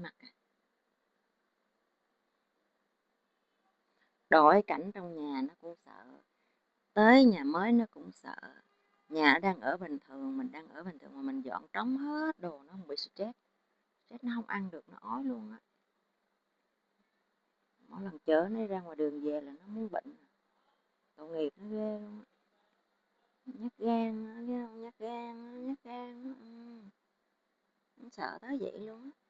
mặt à. Đổi cảnh trong nhà nó cũng sợ, tới nhà mới nó cũng sợ. Nhà nó đang ở bình thường, mình đang ở bình thường mà mình dọn trống hết đồ nó không bị stress. Stress nó không ăn được, nó ói luôn á. Mỗi lần chở nó ra ngoài đường về là nó muốn bệnh. Tội nghiệp nó ghê luôn á. Nhát gan, nhát gan, nhát gan. Nó sợ tới vậy luôn á.